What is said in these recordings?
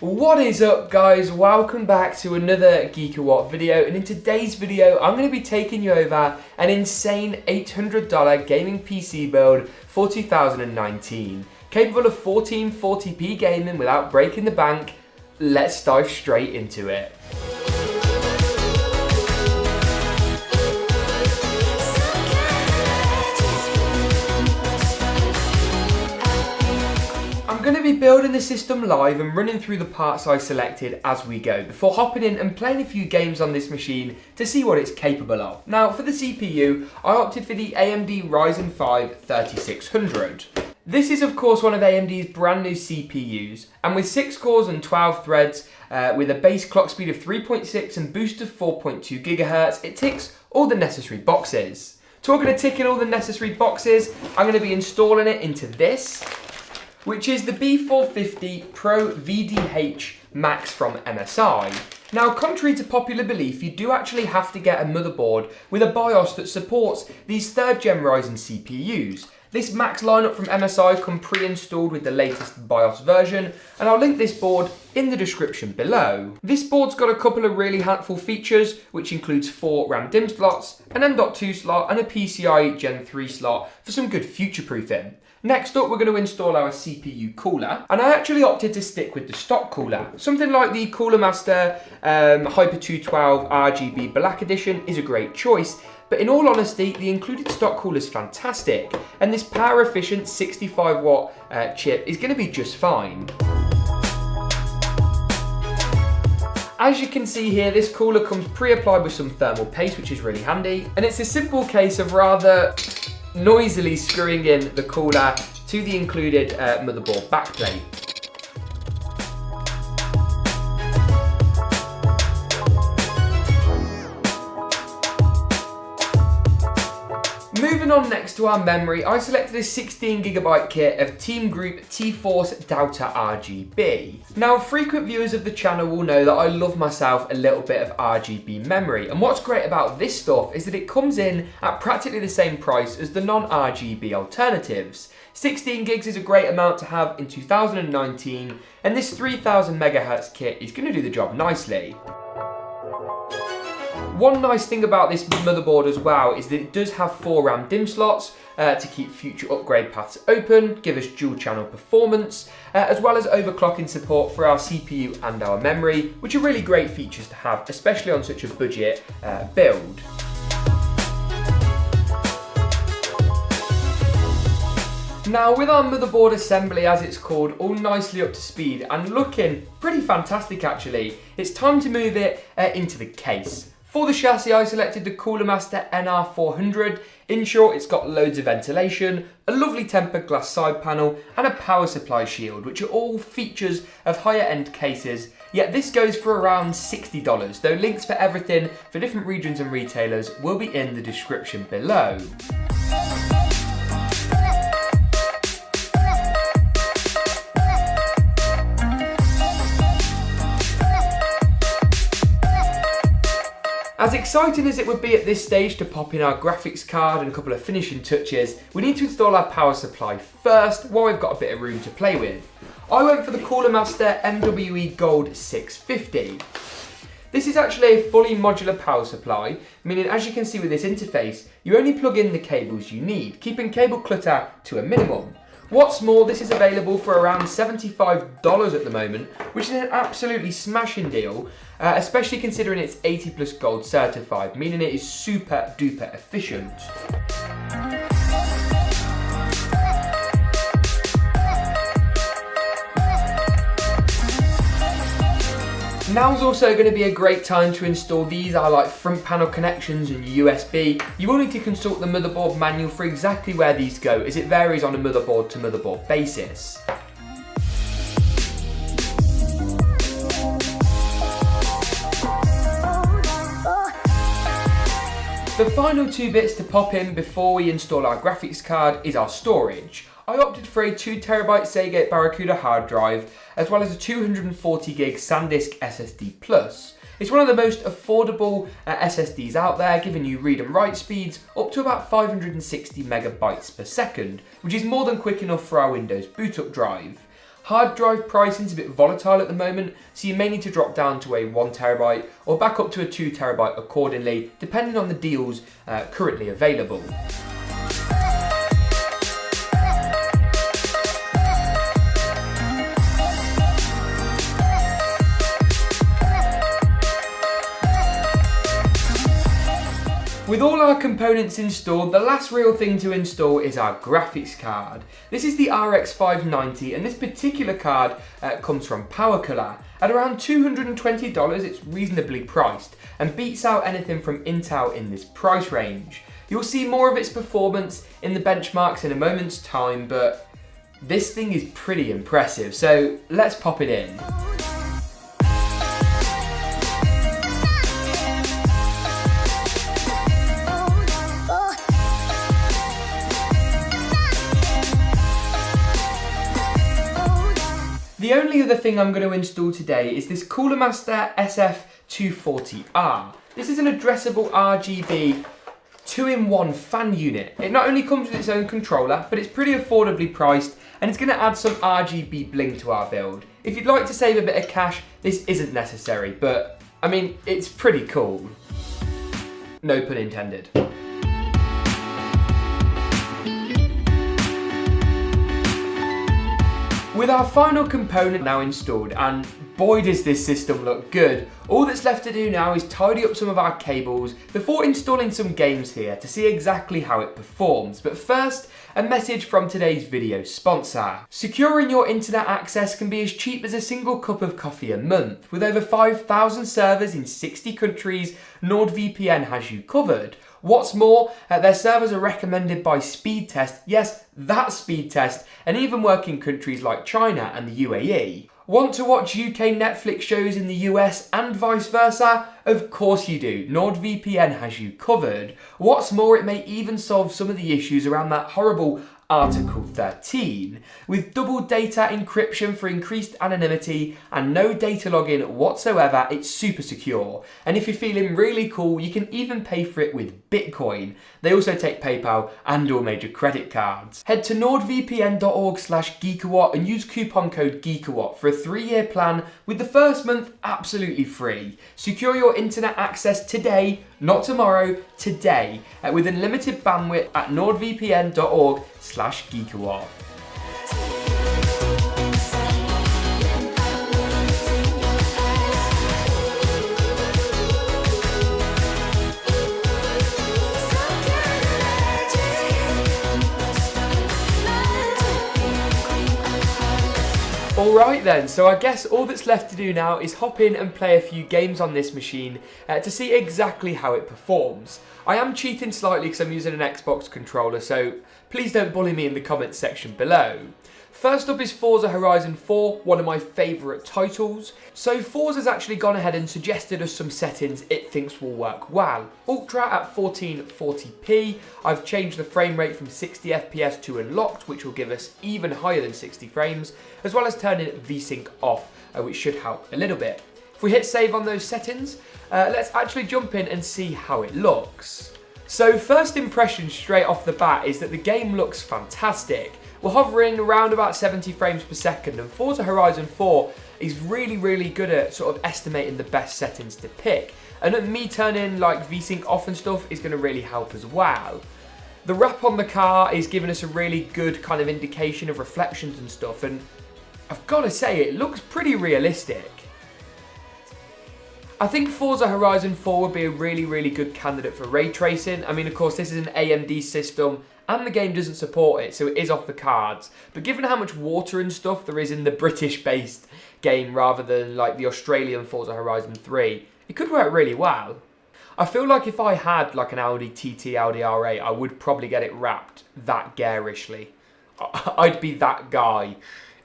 What is up guys, welcome back to another Geekawatt video, and in today's video I'm going to be taking you over an insane $800 gaming PC build for 2019. Capable of 1440p gaming without breaking the bank. Let's dive straight into it. I'm going to be building the system live and running through the parts I selected as we go before hopping in and playing a few games on this machine to see what it's capable of. Now for the CPU, I opted for the AMD Ryzen 5 3600. This is of course one of AMD's brand new CPUs, and with 6 cores and 12 threads with a base clock speed of 3.6 and boost of 4.2 GHz, it ticks all the necessary boxes. Talking of ticking all the necessary boxes, I'm going to be installing it into this, which is the B450 Pro VDH Max from MSI. Now, contrary to popular belief, you do actually have to get a motherboard with a BIOS that supports these 3rd gen Ryzen CPUs. This Max lineup from MSI come pre-installed with the latest BIOS version, and I'll link this board in the description below. This board's got a couple of really helpful features, which includes 4 RAM DIMM slots, an M.2 slot, and a PCIe Gen 3 slot for some good future-proofing. Next up, we're going to install our CPU cooler, and I actually opted to stick with the stock cooler. Something like the Cooler Master Hyper 212 RGB Black Edition is a great choice, but in all honesty, the included stock cooler is fantastic, and this power efficient 65 watt chip is going to be just fine. As you can see here, this cooler comes pre-applied with some thermal paste, which is really handy, and it's a simple case of rather noisily screwing in the cooler to the included motherboard backplate. Moving on next to our memory, I selected a 16GB kit of Team Group T-Force Delta RGB. Now, frequent viewers of the channel will know that I love myself a little bit of RGB memory, and what's great about this stuff is that it comes in at practically the same price as the non-RGB alternatives. 16 gigs is a great amount to have in 2019, and this 3000 MHz kit is going to do the job nicely. One nice thing about this motherboard as well is that it does have 4 RAM DIMM slots to keep future upgrade paths open, give us dual channel performance, as well as overclocking support for our CPU and our memory, which are really great features to have, especially on such a budget build. Now, with our motherboard assembly, as it's called, all nicely up to speed and looking pretty fantastic actually, it's time to move it into the case. For the chassis, I selected the Cooler Master NR400. In short, it's got loads of ventilation, a lovely tempered glass side panel, and a power supply shield, which are all features of higher end cases. Yet this goes for around $60, though links for everything for different regions and retailers will be in the description below. As exciting as it would be at this stage to pop in our graphics card and a couple of finishing touches, we need to install our power supply first while we've got a bit of room to play with. I went for the Cooler Master MWE Gold 650. This is actually a fully modular power supply, meaning as you can see with this interface, you only plug in the cables you need, keeping cable clutter to a minimum. What's more, this is available for around $75 at the moment, which is an absolutely smashing deal, especially considering it's 80+ gold certified, meaning it is super duper efficient. Now's also going to be a great time to install these like front panel connections and USB. You will need to consult the motherboard manual for exactly where these go, as it varies on a motherboard to motherboard basis. The final 2 bits to pop in before we install our graphics card is our storage. I opted for a 2TB Seagate Barracuda hard drive, as well as a 240GB SanDisk SSD Plus. It's one of the most affordable SSDs out there, giving you read and write speeds up to about 560 megabytes per second, which is more than quick enough for our Windows boot up drive. Hard drive pricing is a bit volatile at the moment, so you may need to drop down to a 1TB or back up to a 2TB accordingly, depending on the deals currently available. With all our components installed, the last real thing to install is our graphics card. This is the RX 590 and this particular card comes from PowerColor. At around $220 it's reasonably priced and beats out anything from Intel in this price range. You'll see more of its performance in the benchmarks in a moment's time, but this thing is pretty impressive, so let's pop it in. The only other thing I'm going to install today is this Cooler Master SF240R. This is an addressable RGB 2-in-1 fan unit. It not only comes with its own controller, but it's pretty affordably priced and it's going to add some RGB bling to our build. If you'd like to save a bit of cash, this isn't necessary, but I mean, it's pretty cool. No pun intended. With our final component now installed, and boy does this system look good, all that's left to do now is tidy up some of our cables before installing some games here to see exactly how it performs. But first, a message from today's video sponsor. Securing your internet access can be as cheap as a single cup of coffee a month. With over 5,000 servers in 60 countries, NordVPN has you covered. What's more, their servers are recommended by Speedtest, yes, that Speedtest, and even work in countries like China and the UAE. Want to watch UK Netflix shows in the US and vice versa? Of course you do. NordVPN has you covered. What's more, it may even solve some of the issues around that horrible Article 13. With double data encryption for increased anonymity and no data login whatsoever, it's super secure. And if you're feeling really cool, you can even pay for it with Bitcoin. They also take PayPal and all major credit cards. Head to nordvpn.org/geekawatt and use coupon code GEEKAWATT for a 3-year plan with the first month absolutely free. Secure your internet access today, not tomorrow, today, with unlimited bandwidth at nordvpn.org/geekawatt. Alright then, so I guess all that's left to do now is hop in and play a few games on this machine to see exactly how it performs. I am cheating slightly because I'm using an Xbox controller, so please don't bully me in the comments section below. First up is Forza Horizon 4, one of my favourite titles. So Forza's actually gone ahead and suggested us some settings it thinks will work well. Ultra at 1440p, I've changed the frame rate from 60 FPS to unlocked, which will give us even higher than 60 frames, as well as turning VSync off, which should help a little bit. If we hit save on those settings, let's actually jump in and see how it looks. So first impression straight off the bat is that the game looks fantastic. We're hovering around about 70 frames per second, and Forza Horizon 4 is really good at sort of estimating the best settings to pick. And me turning like VSync off and stuff is going to really help as well. The wrap on the car is giving us a really good kind of indication of reflections and stuff, and I've got to say it looks pretty realistic. I think Forza Horizon 4 would be a really good candidate for ray tracing. I mean, of course, this is an AMD system, and the game doesn't support it, so it is off the cards. But given how much water and stuff there is in the British-based game rather than like the Australian Forza Horizon 3, it could work really well. I feel like if I had like an Audi TT, Audi R8, I would probably get it wrapped that garishly. I'd be that guy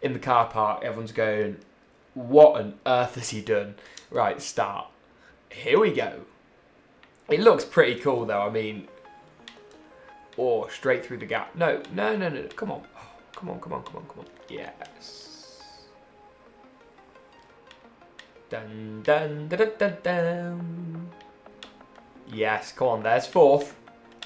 in the car park, everyone's going, what on earth has he done? Right, start. Here we go. It looks pretty cool though, I mean, or straight through the gap. No, come on. Oh, come on. Yes. Dun. Yes, come on, there's fourth.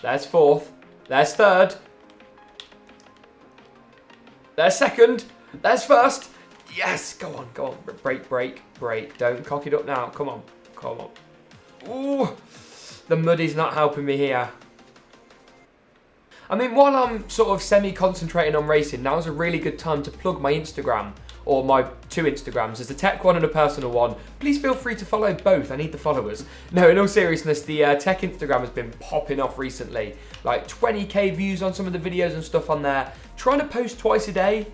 There's third. There's second. There's first. Yes, go on. Brake. Don't cock it up now. Come on. Ooh, the mud is not helping me here. I mean, while I'm sort of semi-concentrating on racing, now's a really good time to plug my Instagram, or my 2 Instagrams. There's a tech one and a personal one. Please feel free to follow both. I need the followers. No, in all seriousness, the tech Instagram has been popping off recently. Like 20k views on some of the videos and stuff on there. Trying to post twice a day.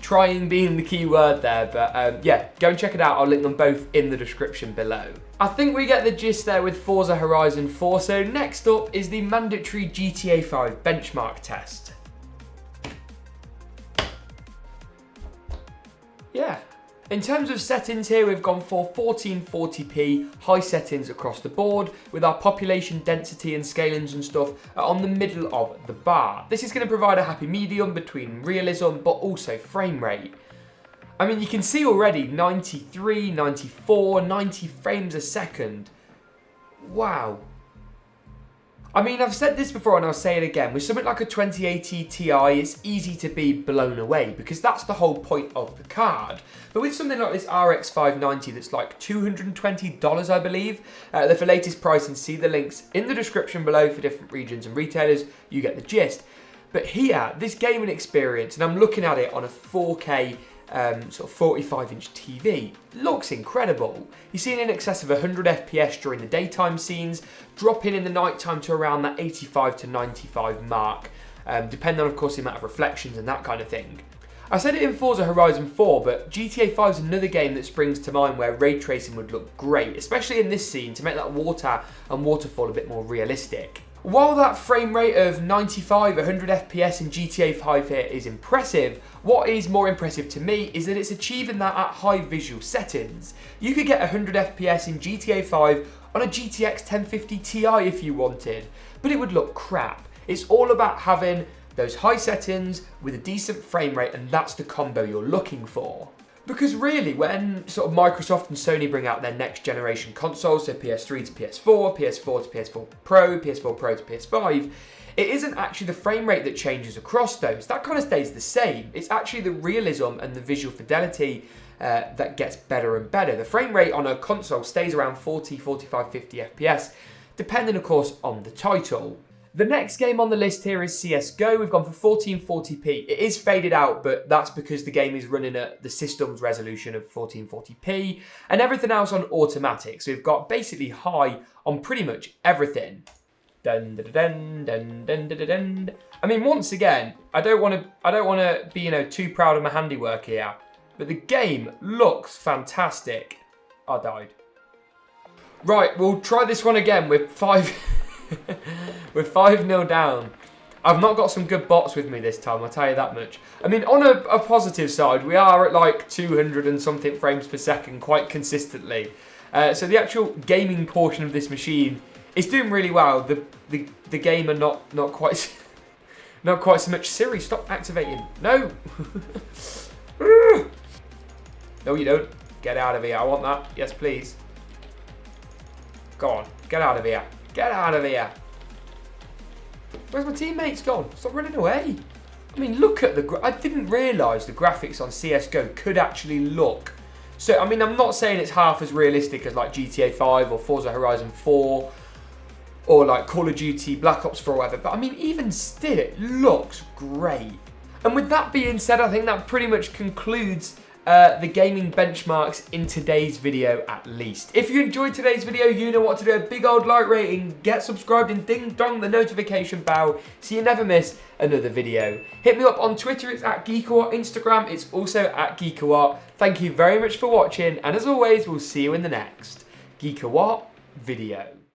Trying being the key word there, but yeah, go and check it out. I'll link them both in the description below. I think we get the gist there with Forza Horizon 4, so next up is the mandatory GTA 5 benchmark test. Yeah. In terms of settings here, we've gone for 1440p, high settings across the board, with our population density and scalings and stuff on the middle of the bar. This is going to provide a happy medium between realism but also frame rate. I mean, you can see already 93, 94, 90 frames a second. Wow. I mean, I've said this before and I'll say it again. With something like a 2080 Ti, it's easy to be blown away because that's the whole point of the card. But with something like this RX 590 that's like $220, I believe, for latest pricing, see the links in the description below for different regions and retailers, you get the gist. But here, this gaming experience, and I'm looking at it on a 4K sort of 45-inch TV, looks incredible. You're seeing in excess of 100 FPS during the daytime scenes, dropping in the nighttime to around that 85 to 95 mark, depending on, of course, the amount of reflections and that kind of thing. I said it in Forza Horizon 4, but GTA 5 is another game that springs to mind where ray tracing would look great, especially in this scene to make that water and waterfall a bit more realistic. While that frame rate of 95, 100 FPS in GTA 5 here is impressive, what is more impressive to me is that it's achieving that at high visual settings. You could get 100 FPS in GTA 5 on a GTX 1050 Ti if you wanted, but it would look crap. It's all about having those high settings with a decent frame rate, and that's the combo you're looking for. Because really, when sort of Microsoft and Sony bring out their next generation consoles, so PS3 to PS4, PS4 to PS4 Pro, PS4 Pro to PS5, it isn't actually the frame rate that changes across those. That kind of stays the same. It's actually the realism and the visual fidelity that gets better and better. The frame rate on a console stays around 40, 45, 50 FPS, depending of course on the title. The next game on the list here is CSGO. We've gone for 1440p. It is faded out, but that's because the game is running at the system's resolution of 1440p and everything else on automatic. So we've got basically high on pretty much everything. Dun, dun, dun, dun, dun, dun, dun. I mean, once again, I don't want to be, too proud of my handiwork here, but the game looks fantastic. I died. Right, we'll try this one again with 5-0 down. I've not got some good bots with me this time, I'll tell you that much. I mean, on a positive side, we are at like 200 and something frames per second quite consistently. So the actual gaming portion of this machine is doing really well. The game are not quite not quite so much. Siri, stop activating. No. No, you don't. Get out of here. I want that. Yes, please. Go on. Get out of here. Get out of here. Where's my teammates gone? Stop running away. I mean, look at I didn't realise the graphics on CSGO could actually look. So, I mean, I'm not saying it's half as realistic as like GTA 5 or Forza Horizon 4 or like Call of Duty Black Ops 4 or whatever, but I mean, even still, it looks great. And with that being said, I think that pretty much concludes the gaming benchmarks in today's video at least. If you enjoyed today's video, you know what to do. A big old like rating, get subscribed and ding dong the notification bell so you never miss another video. Hit me up on Twitter, it's at GeekOhWhat, Instagram, it's also at GeekOhWhat. Thank you very much for watching, and as always, we'll see you in the next GeekOhWhat video.